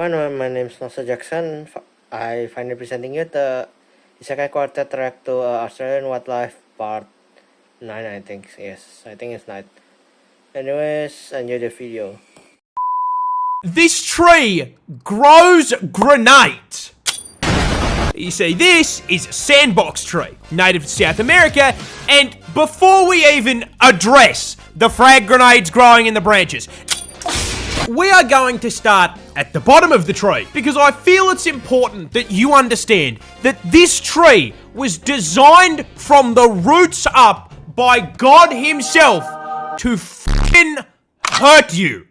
My name is Nosa Jackson. I finally presenting you the Isekai Quartet track to Australian Wildlife Part 9, I think. Yes, I think it's 9. Anyways, enjoy the video. This tree grows grenades. You see, this is a sandbox tree, native to South America, and before we even address the frag grenades growing in the branches, we are going to start at the bottom of the tree, because I feel it's important that you understand that this tree was designed from the roots up by God himself to f***ing hurt you.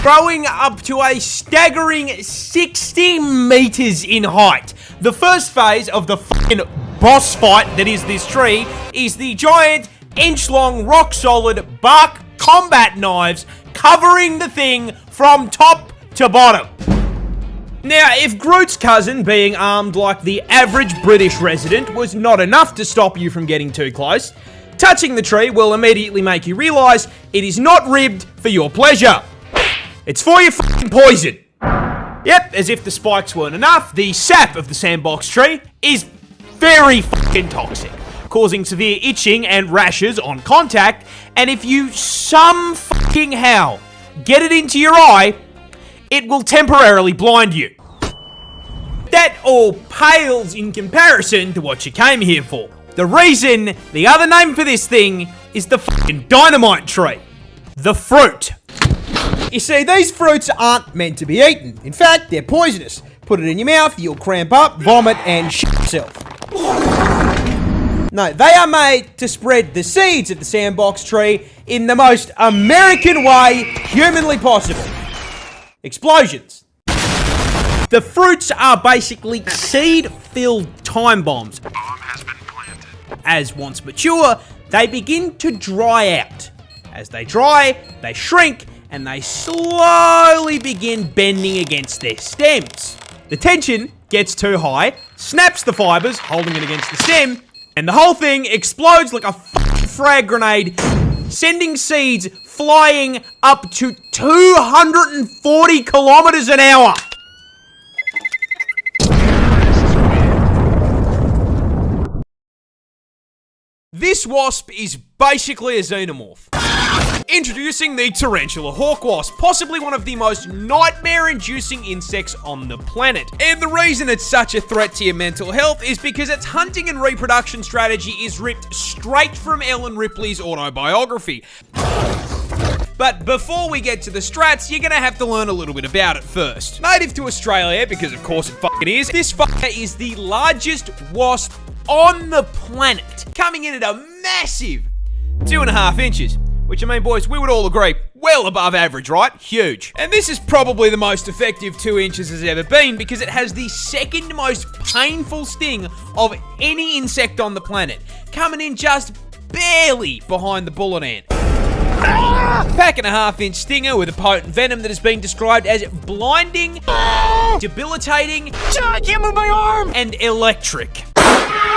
Growing up to a staggering 60 meters in height. The first phase of the f***ing boss fight that is this tree is the giant, inch-long, rock-solid bark combat knives covering the thing from top to bottom. Now, if Groot's cousin being armed like the average British resident was not enough to stop you from getting too close, touching the tree will immediately make you realise it is not ribbed for your pleasure. It's for your f***ing poison. Yep, as if the spikes weren't enough, the sap of the sandbox tree is very f***ing toxic, causing severe itching and rashes on contact, and if you some f***ing how get it into your eye, it will temporarily blind you. That all pales in comparison to what you came here for. The reason, the other name for this thing, is the f***ing dynamite tree. The fruit. You see, these fruits aren't meant to be eaten. In fact, they're poisonous. Put it in your mouth, you'll cramp up, vomit, and shit yourself. No, they are made to spread the seeds of the sandbox tree in the most American way humanly possible. Explosions. The fruits are basically seed-filled time bombs. Bomb has been planted. As once mature, they begin to dry out. As they dry, they shrink, and they slowly begin bending against their stems. The tension gets too high, snaps the fibers, holding it against the stem, and the whole thing explodes like a f***ing frag grenade, sending seeds flying up to 240 kilometers an hour. This wasp is basically a xenomorph. Introducing the tarantula hawk wasp, possibly one of the most nightmare-inducing insects on the planet. And the reason it's such a threat to your mental health is because its hunting and reproduction strategy is ripped straight from Ellen Ripley's autobiography. But before we get to the strats, you're gonna have to learn a little bit about it first. Native to Australia, because of course it fucking is, this fucker is the largest wasp on the planet, coming in at a massive 2.5 inches. Which, I mean, boys, we would all agree, well above average, right? Huge. And this is probably the most effective 2 inches has ever been because it has the second most painful sting of any insect on the planet, coming in just barely behind the bullet ant. Pack and a half-inch stinger with a potent venom that has been described as blinding, debilitating, I can't move my arm, and electric.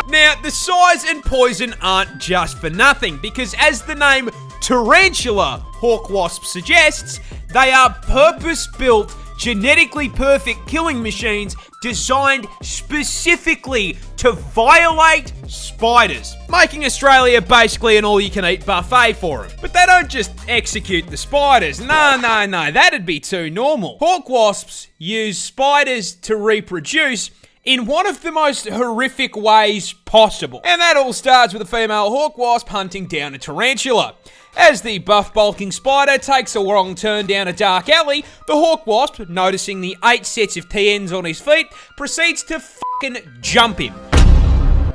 Now, the size and poison aren't just for nothing, because as the name tarantula hawk wasp suggests, they are purpose-built, genetically perfect killing machines designed specifically to violate spiders, making Australia basically an all-you-can-eat buffet for them. But they don't just execute the spiders. No, that'd be too normal. Hawk wasps use spiders to reproduce in one of the most horrific ways possible. And that all starts with a female hawk wasp hunting down a tarantula. As the buff bulking spider takes a wrong turn down a dark alley, the hawk wasp, noticing the 8 sets of TNs on his feet, proceeds to fucking jump him,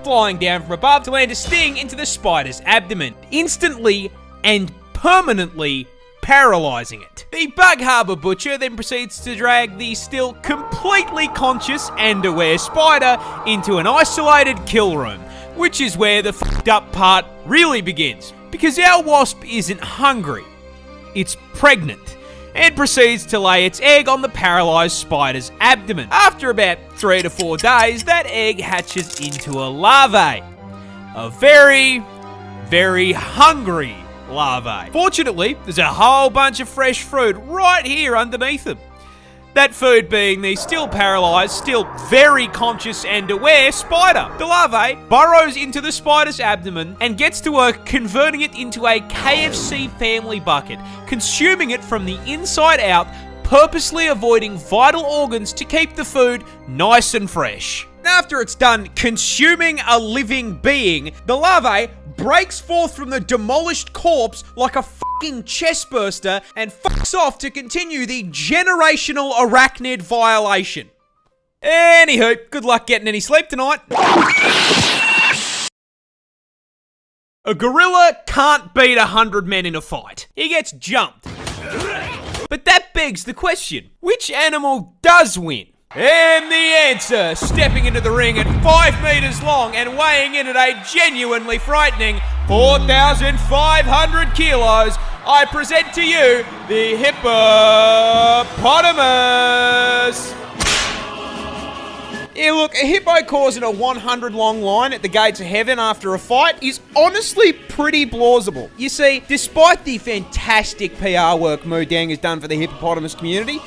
flying down from above to land a sting into the spider's abdomen, instantly and permanently paralyzing it. The Bug Harbour Butcher then proceeds to drag the still completely conscious and aware spider into an isolated kill room, which is where the fucked up part really begins. Because our wasp isn't hungry, it's pregnant, and proceeds to lay its egg on the paralysed spider's abdomen. After about 3 to 4 days, that egg hatches into a larvae. A very, very hungry larvae. Fortunately, there's a whole bunch of fresh fruit right here underneath them. That food being the still paralysed, still very conscious and aware spider. The larvae burrows into the spider's abdomen and gets to work converting it into a KFC family bucket, consuming it from the inside out, purposely avoiding vital organs to keep the food nice and fresh. After it's done consuming a living being, the larvae breaks forth from the demolished corpse like a fucking chest burster and fucks off to continue the generational arachnid violation. Anywho, good luck getting any sleep tonight. A gorilla can't beat 100 men in a fight. He gets jumped. But that begs the question, which animal does win? And the answer, stepping into the ring at 5 meters long and weighing in at a genuinely frightening 4,500 kilos, I present to you the hippopotamus. Yeah, look, a hippo causing a 100-long line at the gates of heaven after a fight is honestly pretty plausible. You see, despite the fantastic PR work Moodang has done for the hippopotamus community,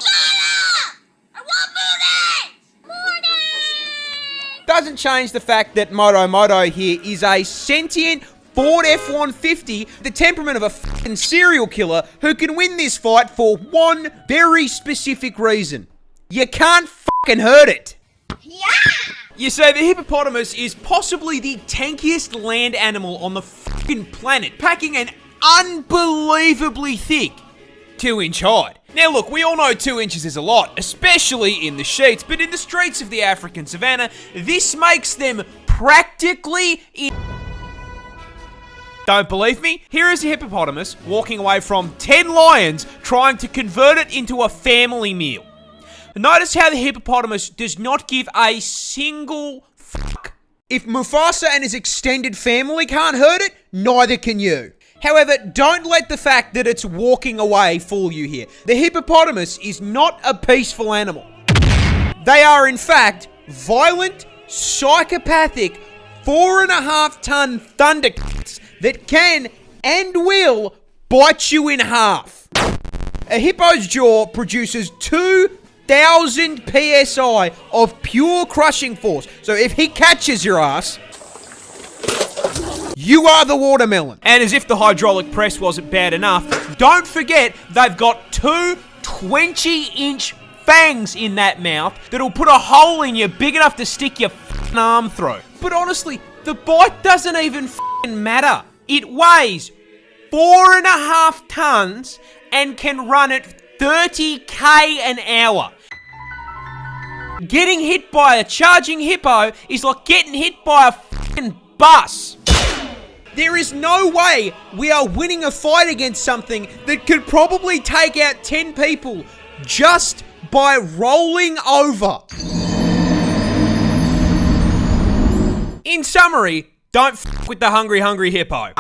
doesn't change the fact that Moto here is a sentient Ford F-150, the temperament of a fucking serial killer who can win this fight for one very specific reason. You can't fucking hurt it. Yeah! You say the hippopotamus is possibly the tankiest land animal on the fucking planet, packing an unbelievably thick 2-inch hide. Now look, we all know 2 inches is a lot, especially in the sheets, but in the streets of the African savannah, this makes them practically Don't believe me? Here is a hippopotamus walking away from 10 lions trying to convert it into a family meal. Notice how the hippopotamus does not give a single fuck. If Mufasa and his extended family can't hurt it, neither can you. However, don't let the fact that it's walking away fool you here. The hippopotamus is not a peaceful animal. They are, in fact, violent, psychopathic, 4.5-ton thundercats that can and will bite you in half. A hippo's jaw produces 2,000 psi of pure crushing force. So if he catches your ass, you are the watermelon. And as if the hydraulic press wasn't bad enough, don't forget they've got 2 20-inch fangs in that mouth that'll put a hole in you big enough to stick your f***ing arm through. But honestly, the bite doesn't even f***ing matter. It weighs 4.5 tons and can run at 30k an hour. Getting hit by a charging hippo is like getting hit by a f***ing bus. There is no way we are winning a fight against something that could probably take out 10 people just by rolling over. In summary, don't f*** with the hungry hippo.